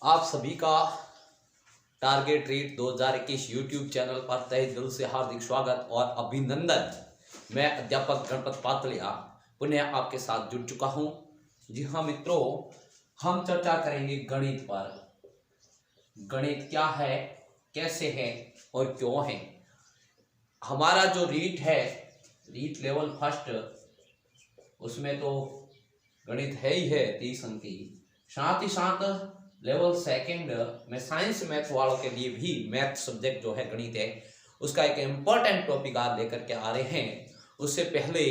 आप सभी का टारगेट रीड 2021 यूट्यूब चैनल पर तहे दिल से हार्दिक स्वागत और अभिनंदन। मैं अध्यापक गणपत पातलिया पुनः आपके साथ जुड़ चुका हूं। जी हाँ मित्रों, हम चर्चा करेंगे गणित पर। गणित क्या है, कैसे है और क्यों है। हमारा जो रीट है, रीट लेवल फर्स्ट, उसमें तो गणित है ही है 30 अंक की। साथ ही साथ लेवल सेकंड में साइंस मैथ वालों के लिए भी मैथ सब्जेक्ट जो है गणित है, उसका एक इम्पोर्टेंट टॉपिक आज लेकर के आ रहे हैं। उससे पहले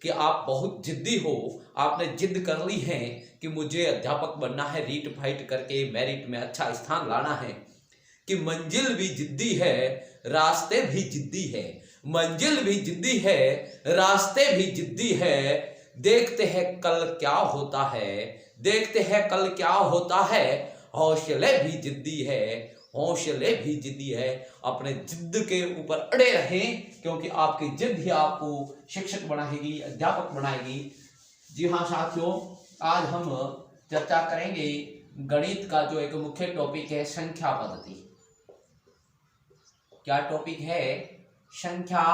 कि आप बहुत जिद्दी हो, आपने जिद कर ली है कि मुझे अध्यापक बनना है, रीट फाइट करके मेरिट में अच्छा स्थान लाना है, कि मंजिल भी जिद्दी है, रास्ते भी जिद्दी है। मंजिल भी जिद्दी है, रास्ते भी जिद्दी है। देखते हैं कल क्या होता है, देखते हैं कल क्या होता है। हौसले भी जिद्दी है, हौसले भी जिद्दी है। अपने जिद्द के ऊपर अड़े रहें, क्योंकि आपकी जिद ही आपको शिक्षक बनाएगी, अध्यापक बनाएगी। जी हाँ साथियों, आज हम चर्चा करेंगे गणित का जो एक मुख्य टॉपिक है, संख्या पद्धति। क्या टॉपिक है? संख्या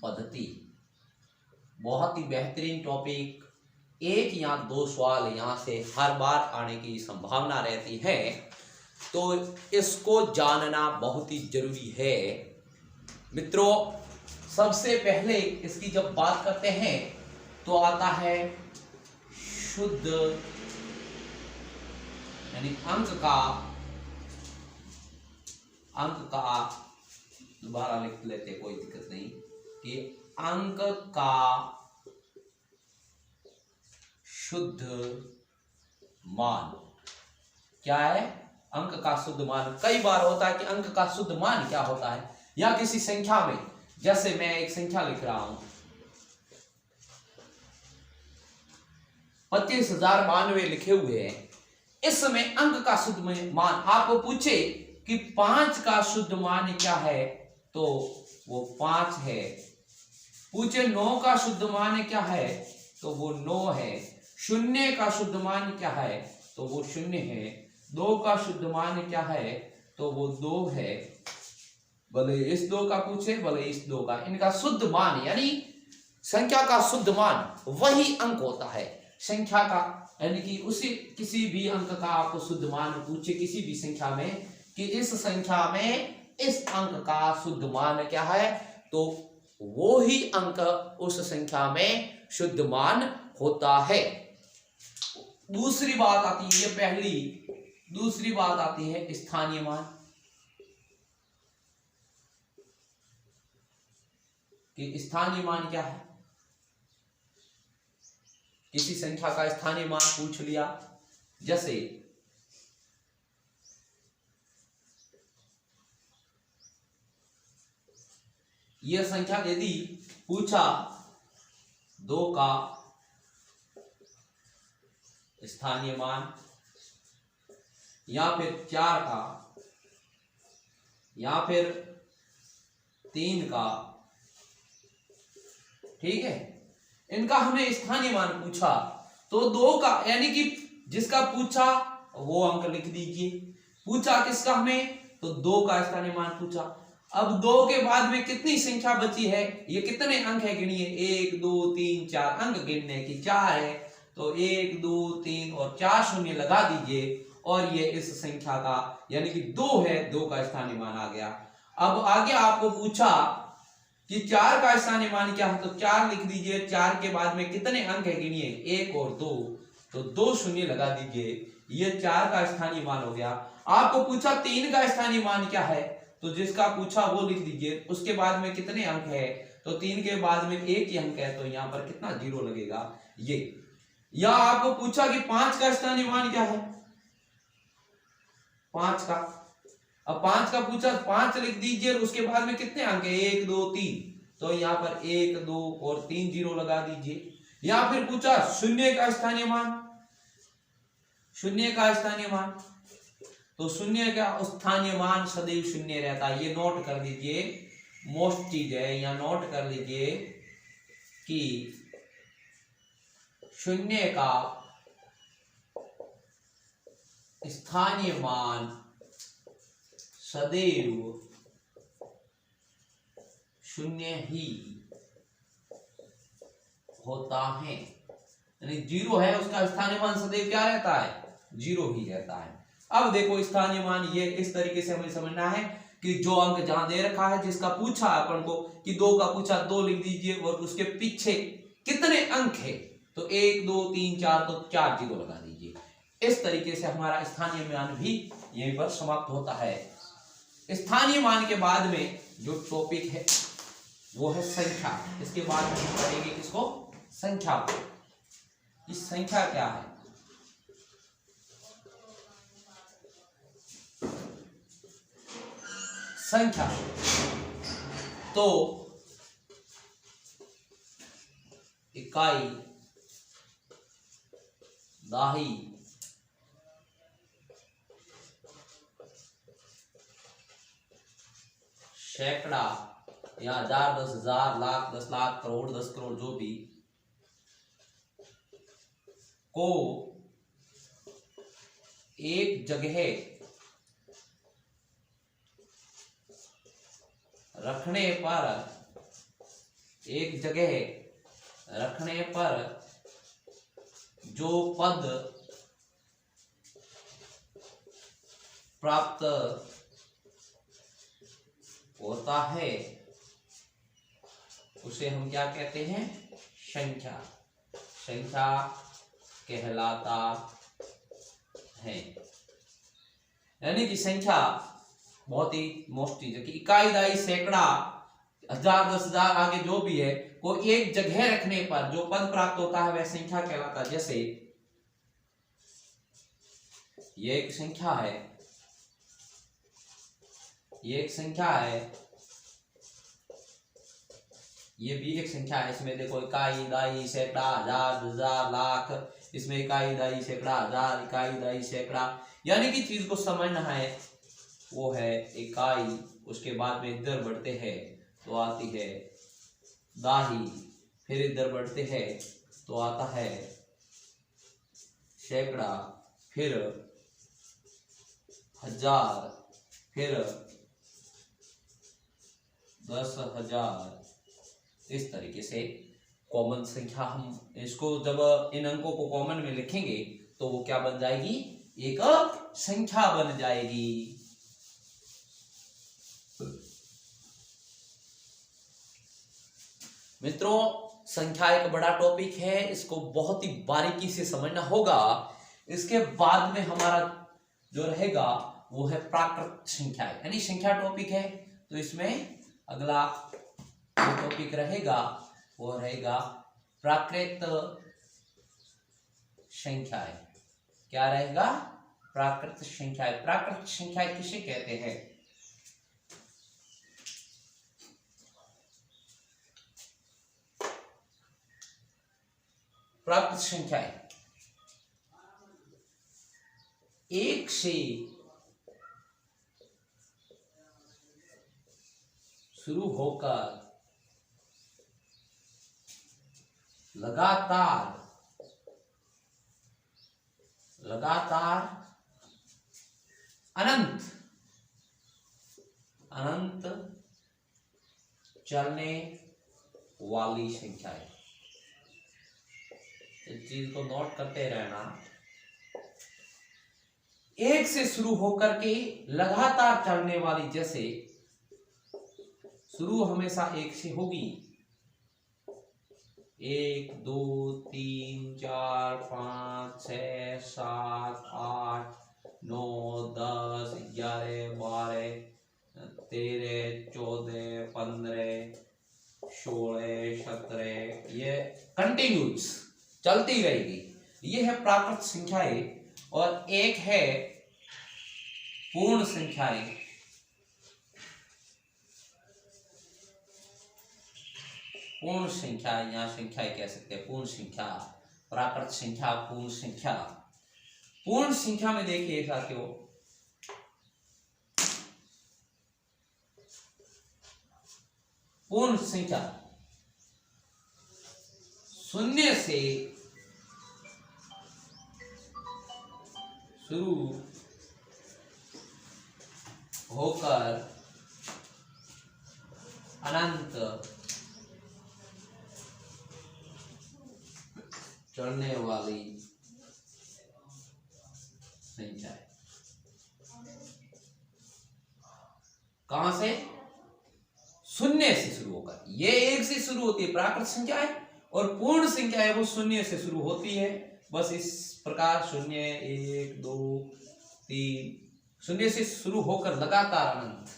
पद्धति। बहुत ही बेहतरीन टॉपिक। एक या दो सवाल यहाँ से हर बार आने की संभावना रहती है, तो इसको जानना बहुत ही जरूरी है मित्रों। सबसे पहले इसकी जब बात करते हैं तो आता है शुद्ध, यानी अंक का दोबारा लिख लेते, कोई दिक्कत नहीं, कि अंक का शुद्ध मान क्या है? अंक का शुद्ध मान। कई बार होता है कि अंक का शुद्ध मान क्या होता है, या किसी संख्या में, जैसे मैं एक संख्या लिख रहा हूं 25,092 लिखे हुए हैं, इसमें अंक का शुद्ध मान आपको पूछे कि 5 का शुद्ध मान क्या है, तो वो 5 है। पूछे 9 का शुद्ध मान क्या है, तो वो 9 है। 0 का शुद्ध मान क्या है, तो वो 0 है। 2 का शुद्ध मान क्या है, तो वो 2 है। भले इस 2 का पूछे, भले इस 2 का, इनका शुद्ध मान यानी संख्या का शुद्ध मान वही अंक होता है। संख्या का यानी कि उसी किसी भी अंक का आपको शुद्ध मान पूछे किसी भी संख्या में, कि इस संख्या में इस अंक का शुद्ध मान क्या है, तो वो ही अंक उस संख्या में शुद्ध मान होता है। दूसरी बात आती है, ये पहली। दूसरी बात आती है स्थानीय मान, कि स्थानीय मान क्या है। किसी संख्या का स्थानीय मान पूछ लिया, जैसे यह संख्या यदि पूछा 2 का स्थानीय मान, या फिर 4 का, या फिर 3 का, ठीक है, इनका हमें स्थानीय मान पूछा, तो 2 का यानी कि जिसका पूछा वो अंक लिख दीजिए। पूछा किसका हमें, तो 2 का स्थानीय मान पूछा। अब 2 के बाद में कितनी संख्या बची है, ये कितने अंक है गिनिए। 1 2 3 4 अंक गिनने की 4 है, तो 1 2 3 और 4 शून्य लगा दीजिए, और ये इस संख्या का यानी कि 2 है, 2 का स्थानीय मान आ गया। अब आगे आपको पूछा कि 4 का स्थानीय मान क्या है, तो 4 लिख दीजिए। 4 के बाद में कितने अंक है गिनिए, 1 और 2, तो 2 शून्य लगा दीजिए, ये 4 का स्थानीय मान हो गया। आपको पूछा 3 का स्थानीय मान क्या है, तो जिसका पूछा वो लिख दीजिए। उसके बाद में कितने अंक है, तो 3 के बाद में 1 ही अंक है, तो यहां पर कितना 0 लगेगा ये। या आपको पूछा कि 5 का स्थानीय मान क्या है, 5 का। अब 5 का पूछा, 5 लिख दीजिए, उसके बाद में कितने अंक है, 1 2 3, तो यहां पर 1 2 और 3 0 लगा दीजिए। या फिर पूछा 0 का स्थानीय मान, 0 का स्थानीय मान, तो 0 का स्थानीय मान सदैव 0 रहता है। ये नोट कर दीजिए, मोस्ट चीज है, यहां नोट कर लीजिए कि 0 का स्थानीय मान सदैव शून्य ही होता है, यानी जीरो है उसका स्थानीय मान सदैव क्या रहता है, जीरो ही रहता है। अब देखो स्थानीय मान ये इस तरीके से हमें समझना है कि जो अंक जहां दे रखा है, जिसका पूछा अपन को कि 2 का पूछा 2 लिख दीजिए और उसके पीछे कितने अंक है, तो 1 2 3 4, तो 4 जीरो लगा दीजिए। इस तरीके से हमारा स्थानीय मान भी यहीं पर समाप्त होता है। स्थानीय मान के बाद में जो टॉपिक है वो है संख्या। इसके बाद में हम पढ़ेंगे किसको, संख्या को। इस संख्या क्या है, संख्या तो इकाई, दाही, सैकड़ा या हजार, 10,000, लाख, 10 लाख, करोड़, 10 करोड़, जो भी को एक जगह रखने पर, एक जगह रखने पर जो पद प्राप्त होता है उसे हम क्या कहते हैं, संख्या, संख्या कहलाता है। यानी कि संख्या बहुत ही मोस्ट चीज है कि इकाई, दाई, सैकड़ा, हजार, 10,000 आगे जो भी है को एक जगह रखने पर जो पद प्राप्त होता है वह संख्या कहलाता है। जैसे ये एक संख्या है, ये एक संख्या है, ये भी एक संख्या है। इसमें देखो इकाई, दाई, सैकड़ा, हजार, 10,000, लाख, इसमें इकाई, दाई, सैकड़ा, हजार, इकाई, दाई, सैकड़ा, यानी कि चीज को समझना है वो है इकाई। उसके बाद में इधर बढ़ते हैं तो आती है दाही, फिर इधर बढ़ते हैं तो आता है सैकड़ा, फिर हजार, फिर 10,000। इस तरीके से कॉमन संख्या, हम इसको जब इन अंकों को कॉमन में लिखेंगे तो वो क्या बन जाएगी, एक संख्या बन जाएगी। मित्रों, संख्या एक बड़ा टॉपिक है, इसको बहुत ही बारीकी से समझना होगा। इसके बाद में हमारा जो रहेगा वो है प्राकृत संख्या, यानी संख्या टॉपिक है तो इसमें अगला जो टॉपिक रहेगा वो रहेगा प्राकृत संख्याएं। क्या रहेगा, प्राकृत संख्याएं। प्राकृत संख्याएं किसे कहते हैं, प्राकृत संख्याएं एक से शुरू होकर लगातार अनंत अनंत चलने वाली संख्याएं। इस चीज को नोट करते रहना। एक से शुरू होकर के लगातार चलने वाली, जैसे शुरू हमेशा एक से होगी, 1 2 3 4 5 6 7 8 9 10 11 12 13 14 15 16 17, ये कंटिन्यूस चलती रहेगी। ये है प्राकृत संख्याएं। और एक है पूर्ण संख्याएं। पूर्ण संख्या या संख्याएं कह सकते हैं, पूर्ण संख्या, प्राकृत संख्या, पूर्ण संख्या। पूर्ण संख्या में देखिए साथियों, पूर्ण संख्या शुरू होकर अनंत चढ़ने वाली संख्या है। कहां से? शून्य से शुरू होकर। ये एक से शुरू होती है प्राकृत संख्या है, और पूर्ण संख्या है वो शून्य से शुरू होती है। बस इस प्रकार 0 1 2 3 शून्य से शुरू होकर लगातार अनंत।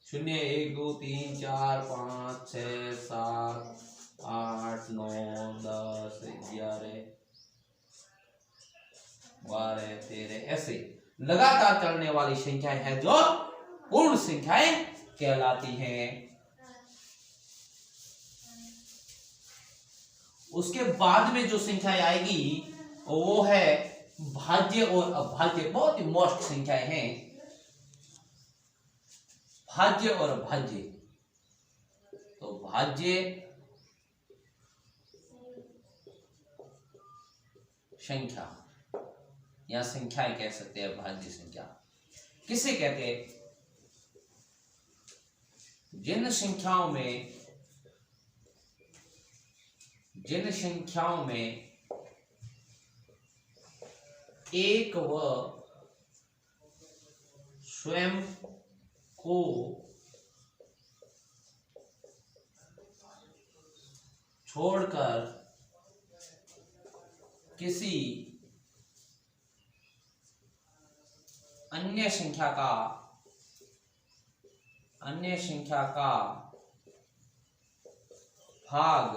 शून्य 1 2 3 4 5 6 7 8 9 10 11 12 13 ऐसे लगातार चलने वाली संख्याएं हैं जो पूर्ण संख्याएं कहलाती हैं। उसके बाद में जो संख्याएं आएगी वो है भाज्य और अभाज्य। बहुत ही मोस्ट संख्याएं हैं भाज्य और अभाज्य। तो भाज्य संख्या या संख्याएं कह सकते हैं। भाज्य संख्या किसे कहते हैं? जिन संख्याओं में एक व स्वयं को छोड़कर किसी अन्य संख्या का भाग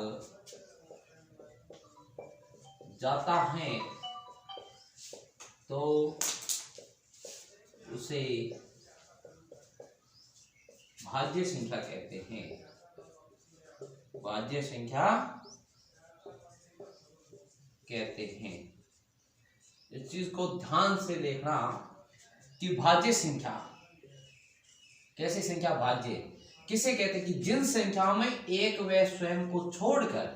जाता है तो उसे भाज्य संख्या कहते हैं। भाज्य संख्या कहते हैं। इस चीज को ध्यान से देखना कि भाज्य संख्या कैसी संख्या भाज्य किसे कहते हैं? कि जिन संख्याओं में एक व स्वयं को छोड़कर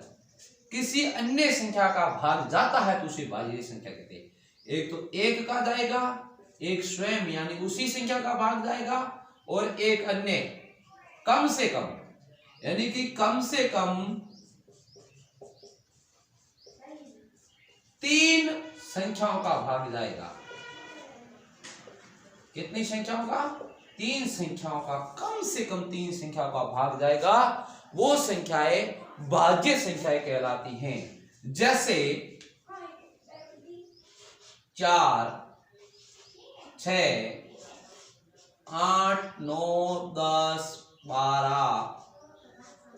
किसी अन्य संख्या का भाग जाता है तो उसे भाज्य संख्या कहते हैं। एक तो एक का जाएगा, एक स्वयं यानी उसी संख्या का भाग जाएगा, और एक अन्य कम से कम यानी कि कम से कम 3 संख्याओं का भाग जाएगा। कितनी संख्याओं का? 3 संख्याओं का, कम से कम 3 संख्याओं का भाग जाएगा। वो संख्याएं भाज्य संख्याएं कहलाती हैं। जैसे 4 6 8 9 10 12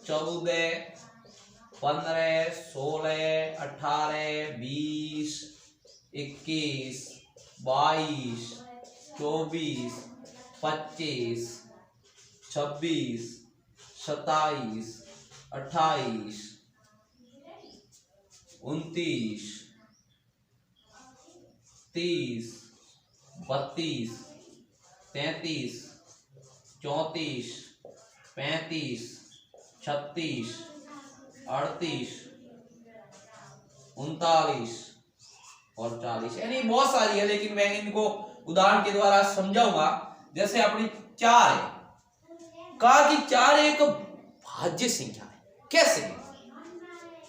14 15 16 18 20 21 22 24 25 26 27 28 29 30 32 33 34 35 36 38 39 और 40 यानी बहुत सारी है, लेकिन मैं इनको उदाहरण के द्वारा समझाऊंगा। जैसे अपनी 4 है, कहा कि 4 एक भाज्य संख्या है। कैसे?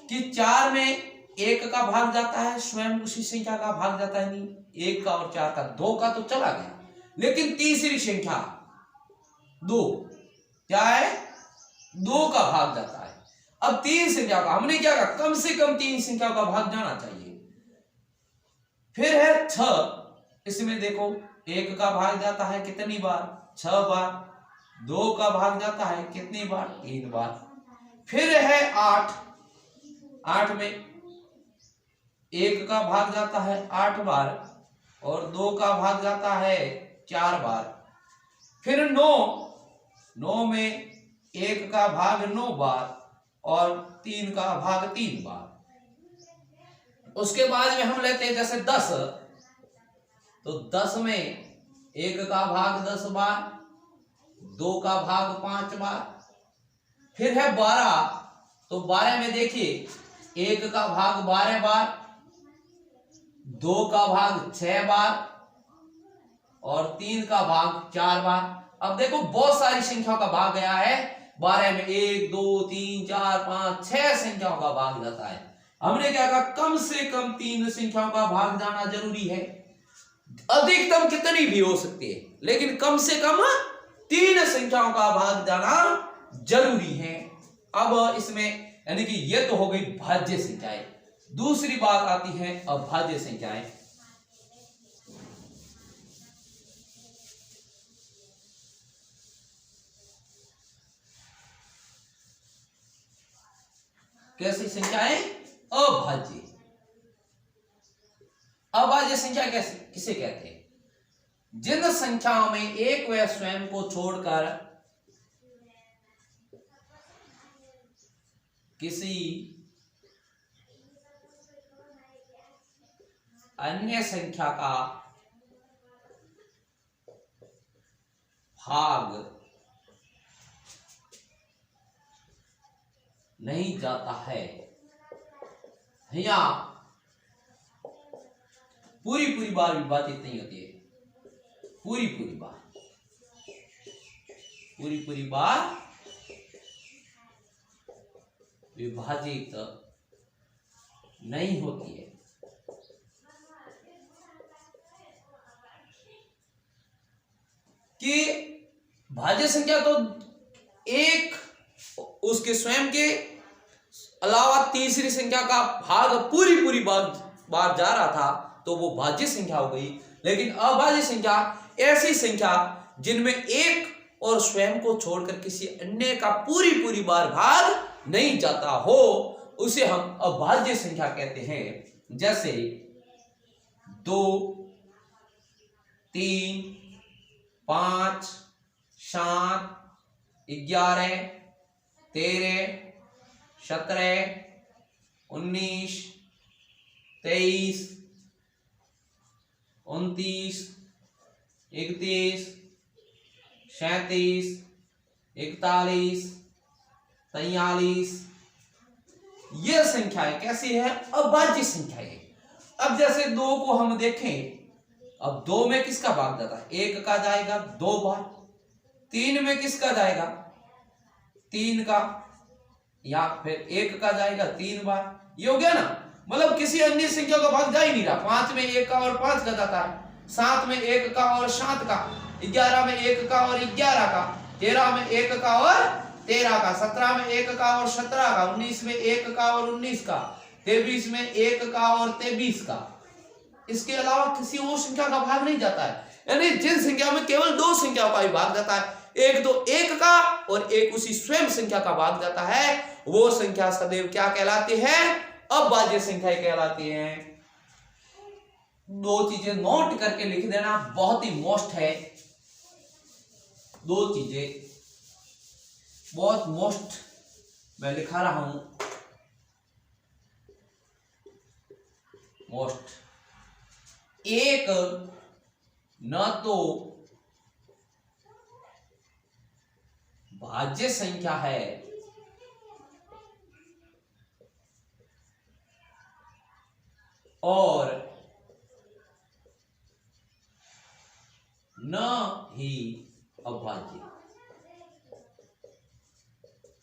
कि 4 में 1 का भाग जाता है, स्वयं उसी संख्या का भाग जाता है। नहीं, 1 का और 4 का, 2 का तो चला गया, लेकिन तीसरी संख्या 2 क्या है? 2 का भाग जाता है। अब 3 संख्या का हमने क्या कहा? कम से कम 3 संख्या का भाग जाना चाहिए। फिर है 6, इसमें देखो 1 का भाग जाता है कितनी बार? 6 बार। 2 का भाग जाता है कितनी बार? 3 बार। फिर है 8, 8 में 1 का भाग जाता है 8 बार और 2 का भाग जाता है 4 बार। फिर 9, 9 में 1 का भाग 9 बार और 3 का भाग 3 बार। उसके बाद में हम लेते हैं जैसे 10, तो 10 में 1 का भाग 10 बार, 2 का भाग 5 बार। फिर है 12, तो 12 में देखिए 1 का भाग 12 बार, 2 का भाग 6 बार और 3 का भाग 4 बार। अब देखो बहुत सारी संख्याओं का भाग गया है 12 में, 1 2 3 4 5 6 संख्याओं का भाग जाता है। हमने क्या कहा, कम से कम 3 संख्याओं का भाग जाना जरूरी है। अधिकतम कितनी भी हो सकती है, लेकिन कम से कम 3 संख्याओं का भाग जाना जरूरी है। अब इसमें यानी कि ये तो हो गई भाज्य संख्याएं। दूसरी बात आती है अभाज्य संख्याएं। कैसी संख्याएं? अभाज्य। अभाज्य संख्या कैसे किसे कहते हैं? जिन संख्याओं में एक व स्वयं को छोड़कर किसी अन्य संख्या का भाग नहीं जाता है, या पूरी बार विभाजित नहीं होती है, पूरी बार विभाजित नहीं होती है। कि भाज्य संख्या तो एक उसके स्वयं के अलावा तीसरी संख्या का भाग पूरी बार जा रहा था तो वो भाज्य संख्या हो गई। लेकिन अभाज्य संख्या ऐसी संख्या जिनमें एक और स्वयं को छोड़कर किसी अन्य का पूरी बार भाग नहीं जाता हो, उसे हम अभाज्य संख्या कहते हैं। जैसे 2 3 5 7 11 13 17 19 23 29 31 37 41 43। यह संख्याएं कैसी है? अभाज्य संख्याएं। अब जैसे 2 को हम देखें, अब 2 में किसका भाग जाता है? 1 का जाएगा 2 बार। 3 में किसका जाएगा? 3 का, या फिर 1 का जाएगा 3 बार। ये हो गया ना, मतलब किसी अन्य संख्या का भाग जा ही नहीं रहा। 5 में 1 का और 5 का जाता है, 7 में 1 का और 7 का, 11 में 1 का और 11 का, 13 में 1 का और 13 का, 17 में 1 का और 17 का, 19 में 1 का और 19 का, 23 में 1 का और 23 का। इसके अलावा किसी और संख्या का भाग नहीं जाता है। यानी जिन संख्या में केवल 2 संख्याओं का ही भाग जाता है, एक तो 1 का और एक उसी स्वयं संख्या का भाग जाता है, वो संख्या सदैव क्या कहलाती है? अभाज्य संख्या कहलाती है। 2 चीजें नोट करके लिख देना, बहुत ही मोस्ट है। 2 चीजें बहुत मोस्ट मैं लिखा रहा हूं, मोस्ट। एक न तो भाज्य संख्या है और न ही अभाज्य।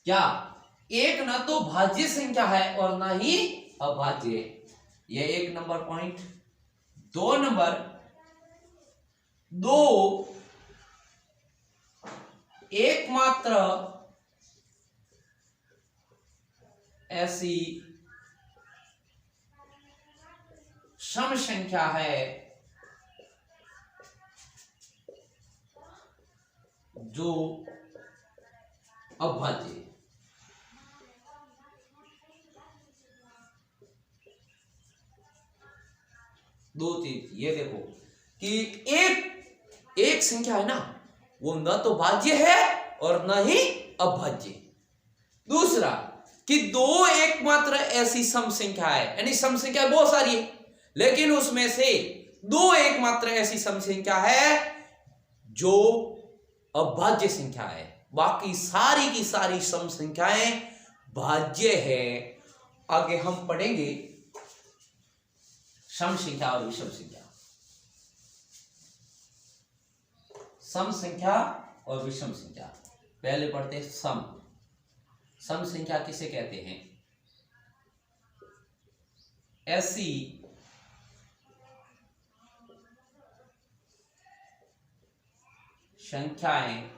क्या? एक न तो भाज्य संख्या है और न ही अभाज्य। यह 1 नंबर पॉइंट। 2 नंबर, 2 एकमात्र ऐसी सम संख्या है जो अभाज्य। दो चीज ये देखो कि एक संख्या है ना, वो न तो भाज्य है और न ही अभाज्य। दूसरा कि 2 एकमात्र ऐसी सम संख्या है, यानी सम संख्या बहुत सारी है, लेकिन उसमें से 2 एकमात्र ऐसी सम संख्या है जो अभाज्य संख्या है। बाकी सारी की सारी सम संख्याएं भाज्य है। आगे हम पढ़ेंगे सम संख्या और विषम संख्या। सम संख्या और विषम संख्या। पहले पढ़ते हैं सम। सम संख्या किसे कहते हैं? ऐसी संख्याएं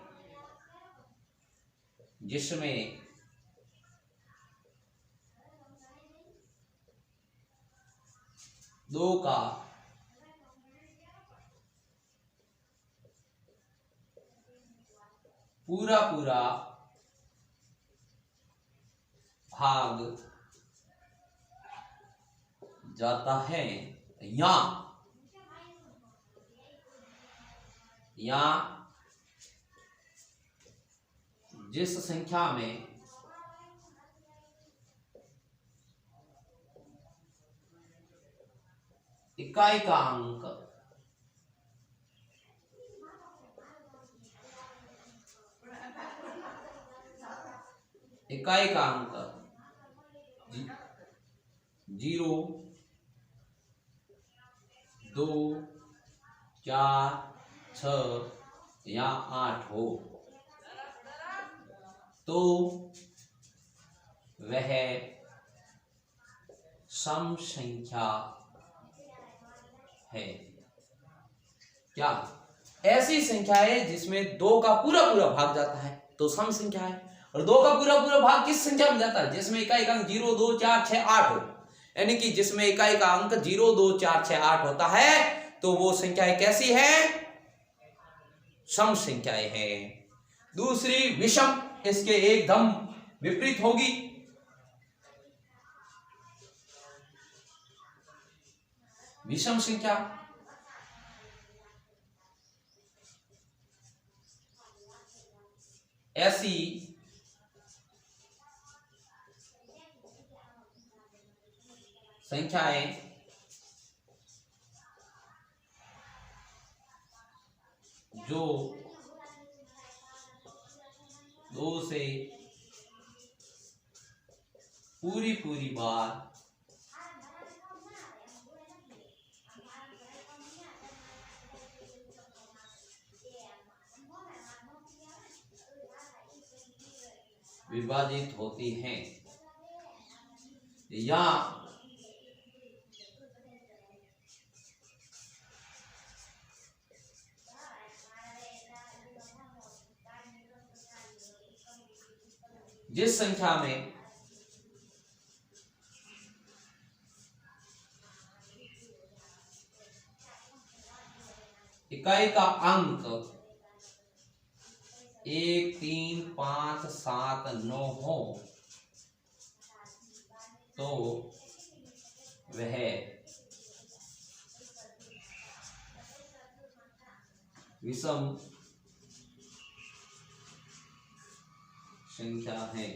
जिसमें दो का पूरा पूरा भाग जाता है, या जिस संख्या में इकाई का अंक जीरो, 2, 4, 6 या 8 हो तो वह सम संख्या है। क्या? ऐसी संख्या है जिसमें दो का पूरा पूरा भाग जाता है तो सम संख्या है। और दो का पूरा पूरा भाग किस संख्या में जाता है? जिसमें इकाई का अंक 0, 2, 4, 6, 8 हो। यानी कि जिसमें इकाई का अंक 0, 2, 4, 6, 8 होता है तो वो संख्याएं कैसी है? सम संख्याएं हैं। दूसरी विषम, इसके एकदम विपरीत होगी। विषम संख्या ऐसी संख्याएं जो दो से पूरी पूरी बार विभाजित होती हैं, या जिस संख्या में इकाई का अंक 1, 3, 5, 7, 9 हो तो वह विषम संख्या है।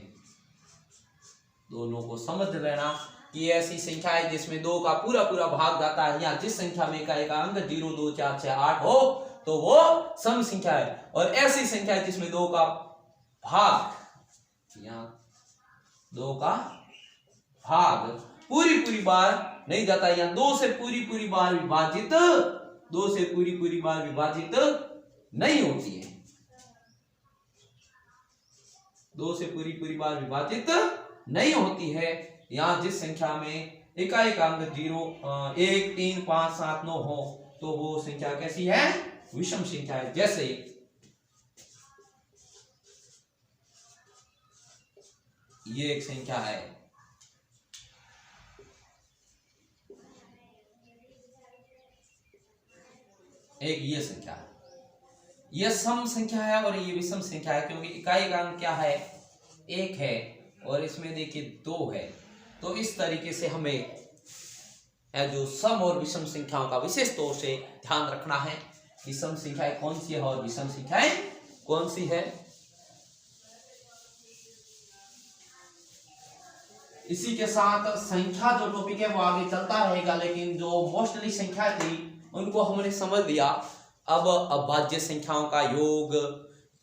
दोनों को समझ लेना कि ऐसी संख्या है जिसमें दो का पूरा पूरा भाग जाता है, या जिस संख्या में इकाई का अंक 0, 2, 4, 6, 8 हो तो वो सम संख्या है। और ऐसी संख्या है जिसमें दो का भाग, या दो का भाग पूरी पूरी बार नहीं जाता, या दो से पूरी पूरी बार विभाजित नहीं होती है। दो से पूरी पूरी बार विभाजित नहीं होती है, या जिस संख्या में इकाई का अंक 0, 1, 3, 5, 7, 9 हो तो वो संख्या कैसी है? विषम संख्या है। जैसे ये एक संख्या है, एक ये संख्या है, ये सम संख्या है और ये विषम संख्या है, क्योंकि इकाई का अंक क्या है? 1 है और इसमें देखिए 2 है। तो इस तरीके से हमें जो सम और विषम संख्याओं का विशेष तौर से ध्यान रखना है कि सम संख्याएं कौन सी है और विषम संख्याएं कौन सी है। इसी के साथ संख्या जो टॉपिक है वो आगे चलता रहेगा, लेकिन जो मोस्टली संख्या थी उनको हमने समझ लिया। अब अभाज्य संख्याओं का योग,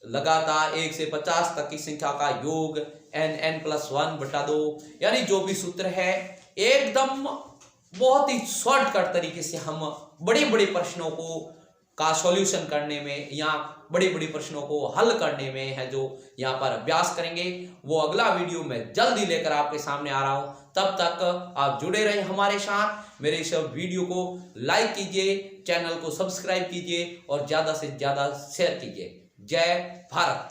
लगातार 1 से 50 तक की संख्या का योग, n+1/2, यानी जो भी सूत्र है एकदम बहुत ही शॉर्टकट तरीके से हम बड़े बड़े प्रश्नों को का सॉल्यूशन करने में या बड़े बड़े प्रश्नों को हल करने में है जो यहाँ पर अभ्यास करेंगे, वो अगला वीडियो मैं जल्दी लेकर आपके सामने आ रहा हूँ। तब तक आप जुड़े रहे हमारे साथ। मेरे इस वीडियो को लाइक कीजिए, चैनल को सब्सक्राइब कीजिए और ज़्यादा से ज़्यादा शेयर कीजिए। जय भारत।